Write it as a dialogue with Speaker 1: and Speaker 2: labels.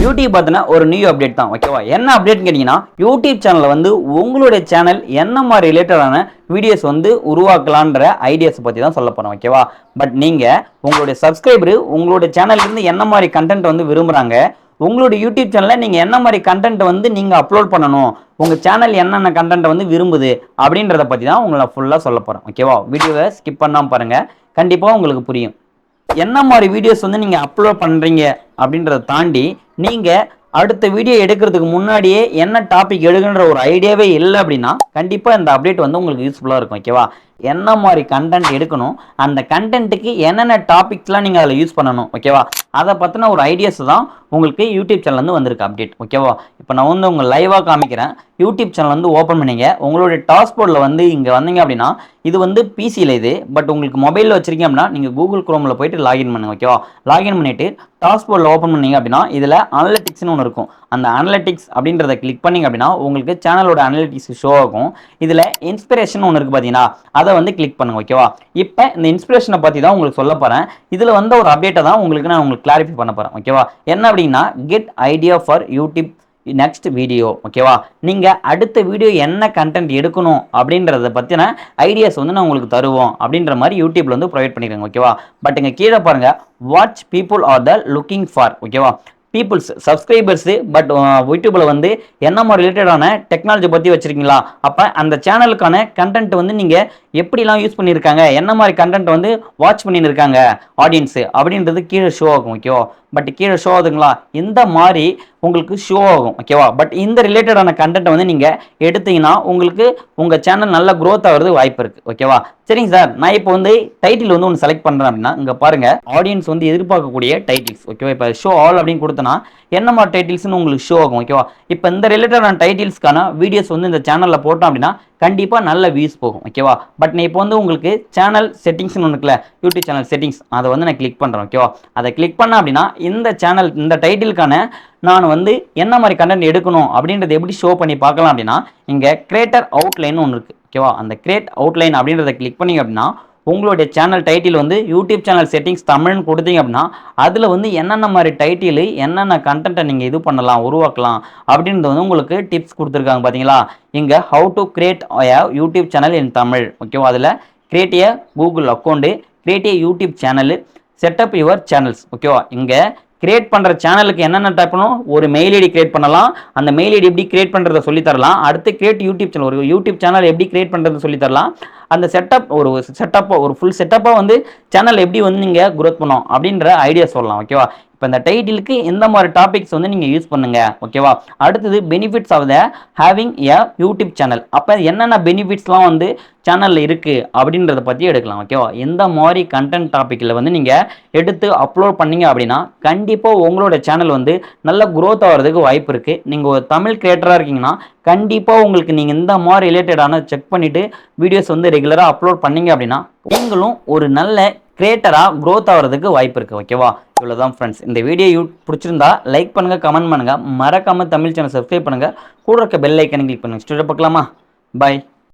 Speaker 1: YouTube பார்த்தீங்கன்னா ஒரு new update தான். ஓகேவா? என்ன அப்டேட் கேட்டீங்கன்னா, யூடியூப் சேனல்ல வந்து உங்களுடைய சேனல் என்ன மாதிரி ரிலேட்டடான வீடியோஸ் வந்து உருவாக்கலான்ற ஐடியாஸ் பத்தி தான் சொல்ல போறோம். ஓகேவா? பட் நீங்க உங்களுடைய சப்ஸ்கிரைபர் உங்களுடைய சேனல்ல இருந்து என்ன மாதிரி கண்டென்ட் வந்து விரும்புறாங்க, உங்களுடைய யூடியூப் சேனல்ல நீங்க என்ன மாதிரி கண்டென்ட் வந்து நீங்க அப்லோட் பண்ணணும், உங்க சேனல் என்னென்ன கண்டென்ட் வந்து விரும்புது அப்படின்றத பத்தி தான் உங்களை ஃபுல்லா சொல்ல போறேன். ஓகேவா? வீடியோவை ஸ்கிப் பண்ணாம பாருங்க, கண்டிப்பா உங்களுக்கு புரியும். என்ன மாதிரி வீடியோஸ் வந்து நீங்க அப்லோட் பண்றீங்க அப்படின்றத தாண்டி நீங்க அடுத்த வீடியோ எடுக்கிறதுக்கு முன்னாடியே என்ன டாபிக் எடுக்குன்ற ஒரு ஐடியாவே இல்லை அப்படின்னா கண்டிப்பா இந்த அப்டேட் வந்து உங்களுக்கு யூஸ்ஃபுல்லா இருக்கும். ஓகேவா? என்ன மாதிரி கண்டென்ட் எடுக்கணும், அந்த கண்டென்ட்டுக்கு என்னென்ன டாபிக்ஸ்லாம் நீங்க அதில் யூஸ் பண்ணணும். ஓகேவா? அதை பத்தின ஒரு ஐடியாஸ் தான் உங்களுக்கு யூடியூப் சேனல் வந்து வந்திருக்கு அப்டேட். ஓகேவா? இப்போ நான் வந்து உங்க லைவா காமிக்கிறேன். யூடியூப் சேனல் வந்து ஓப்பன் பண்ணீங்க, உங்களுடைய டாஸ்போர்டில் வந்து இங்கே வந்தீங்க அப்படின்னா இது வந்து பிசியில் இது, பட் உங்களுக்கு மொபைலில் வச்சிருக்கீங்க அப்படின்னா நீங்கள் கூகுள் குரோமில் போயிட்டு லாகின் பண்ணுங்க. ஓகேவா? லாகின் பண்ணிட்டு டாஸ்போர்டில் ஓப்பன் பண்ணீங்க அப்படின்னா இதில் அனலிட்டிக்ஸ்னு ஒன்று இருக்கும். அந்த அனலிட்டிக்ஸ் அப்படின்றத கிளிக் பண்ணீங்க அப்படின்னா உங்களுக்கு சேனலோட அனலிட்டிக்ஸ் ஷோ ஆகும். இதில் இன்ஸ்பிரேஷன் ஒன்று இருக்குது பார்த்தீங்கன்னா, அதை வந்து கிளிக் பண்ணுங்க. ஓகேவா? இப்போ இந்த இன்ஸ்பிரேஷனை பற்றி தான் உங்களுக்கு சொல்ல போகிறேன். இதில் வந்து ஒரு அப்டேட்டை தான் உங்களுக்கு கிளாரிஃபை பண்ண போகிறேன். ஓகேவா? என்ன அப்படின்னா, get idea for YouTube next video. ஓகேவா? நீங்க அடுத்த வீடியோ என்ன கண்டென்ட் எடுக்கணும் அப்படின்றத பத்தின ஐடியாஸ் வந்து நான் உங்களுக்கு தருவோம் அப்படின்ற மாதிரி யூடியூப்ல வந்து ப்ரொவைட் பண்ணிருக்காங்க. ஓகேவா? பட் இங்க கீழே பாருங்க, watch people are the looking for. ஓகேவா? பீப்புள்ஸ் சப்ஸ்கிரைபர்ஸ், பட் யூடியூப்ல வந்து என்ன மாதிரி ரிலேட்டடான டெக்னாலஜி பத்தி வச்சிருக்கீங்களா, அப்ப அந்த சேனலுக்கான கண்டென்ட் வந்து நீங்க எப்படிலாம் யூஸ் பண்ணியிருக்காங்க, என்ன மாதிரி கண்டென்ட் வந்து வாட்ச் பண்ணிட்டு இருக்காங்க ஆடியன்ஸ் அப்படின்றது கீழே ஷோ ஆகும். ஓகேவா? பட் கீழே ஷோ ஆகுதுங்களா, இந்த மாதிரி உங்களுக்கு ஷோ ஆகும். ஓகேவா? பட் இந்த ரிலேட்டடான கண்டென்ட் வந்து நீங்க எடுத்தீங்கன்னா உங்களுக்கு உங்க சேனல் நல்ல க்ரோத் ஆகிறது வாய்ப்பு இருக்கு. ஓகேவா? சரிங்க சார், நான் இப்போ வந்து டைட்டில் வந்து ஒன்று செலக்ட் பண்றேன் அப்படின்னா இங்க பாருங்க, ஆடியன்ஸ் வந்து எதிர்பார்க்கக்கூடிய டைட்டில்ஸ். ஓகேவா? இப்போ ஷோ ஆல் அப்படின்னு கொடுத்தனா என்ன மாதிரி டைட்டில்ஸ்னு உங்களுக்கு ஷோ ஆகும். ஓகேவா? இப்போ இந்த ரிலேட்டடான டைட்டில்ஸ்க்கான வீடியோஸ் வந்து இந்த சேனல்ல போட்டோம் அப்படின்னா கண்டிப்பா நல்ல வியூஸ் போகும். ஓகேவா? பட் நான் இப்போ வந்து உங்களுக்கு சேனல் செட்டிங்ஸ்னு ஒன்று இருக்குல்ல, யூடியூப் சேனல் செட்டிங்ஸ், அதை வந்து நான் கிளிக் பண்றேன். ஓகேவா? அதை கிளிக் பண்ண அப்படின்னா இந்த சேனல் இந்த டைட்டிலுக்கான நான் வந்து என்ன மாதிரி கண்டென்ட் எடுக்கணும் அப்படின்றத எப்படி ஷோ பண்ணி பார்க்கலாம் அப்படின்னா இங்க கிரியேட்டர் அவுட்லைன் ஒன்று இருக்கு. ஓகேவா? அந்த கிரியேட் அவுட்லைன் அப்படின்றத கிளிக் பண்ணீங்க அப்படின்னா உங்களுடைய சேனல் டைட்டில் வந்து யூடியூப் சேனல் செட்டிங்ஸ் தமிழ்னு கொடுத்தீங்க அப்படின்னா அதில் வந்து என்னென்ன மாதிரி டைட்டில் என்னென்ன கண்டென்ட்டை நீங்கள் இது பண்ணலாம் உருவாக்கலாம் அப்படின்றது வந்து உங்களுக்கு டிப்ஸ் கொடுத்துருக்காங்க. பார்த்தீங்களா? இங்கே how to create YouTube channel இன் தமிழ். ஓகேவா? அதில் create A Google account, create A YouTube channel, setup your channels. ஓகேவா? இங்கே கிரியேட் பண்ற சேனலுக்கு என்னென்ன டைப் பண்ணணும், ஒரு மெயில் ஐடி கிரியேட் பண்ணலாம், அந்த மெயில் ஐடி எப்படி கிரியேட் பண்றதை சொல்லி தரலாம். அடுத்து கிரியேட் யூடியூப் சேனல், ஒரு யூடியூப் சேனல் எப்படி கிரியேட் பண்றது சொல்லி தரலாம். அந்த செட்டப் ஒரு ஃபுல் செட்டப்பா வந்து சேனல் எப்படி வந்து நீங்க குரோத் பண்ணணும் அப்படின்ற ஐடியா சொல்லலாம். ஓகேவா? இப்போ இந்த டைட்டிலுக்கு எந்த மாதிரி டாபிக்ஸ் வந்து நீங்க யூஸ் பண்ணுங்க. ஓகேவா? அடுத்தது benefits of the having a YouTube channel. அப்போ என்னென்ன பெனிஃபிட்ஸ்லாம் வந்து சேனல்ல இருக்கு அப்படின்றத பத்தி எடுக்கலாம். ஓகேவா? எந்த மாதிரி கண்டென்ட் டாபிக்ல வந்து நீங்க எடுத்து அப்லோட் பண்ணீங்க அப்படின்னா கண்டிப்பா உங்களோட சேனல் வந்து நல்ல growth ஆகிறதுக்கு வாய்ப்பு இருக்கு. நீங்க ஒரு தமிழ் கிரியேட்டரா இருக்கீங்கன்னா கண்டிப்பா உங்களுக்கு நீங்க இந்த மாதிரி ரிலேட்டடான செக் பண்ணிட்டு வீடியோஸ் வந்து ரெகுலரா அப்லோட் பண்ணீங்க அப்படின்னா நீங்களும் ஒரு நல்ல கிரியேட்டரா growth ஆகிறதுக்கு வாய்ப்பு இருக்கு. ஓகேவா? இவ்வளவுதான் ஃப்ரெண்ட்ஸ். இந்த வீடியோ பிடிச்சிருந்தா லைக் பண்ணுங்க, கமெண்ட் பண்ணுங்க, மறக்காம தமிழ் சேனல் சப்ஸ்கிரைப் பண்ணுங்க, கூட இருக்க பெல் ஐக்கனை கிளிக் பண்ணுங்க. ஸ்டூடியோ பார்க்கலாமா? பாய்.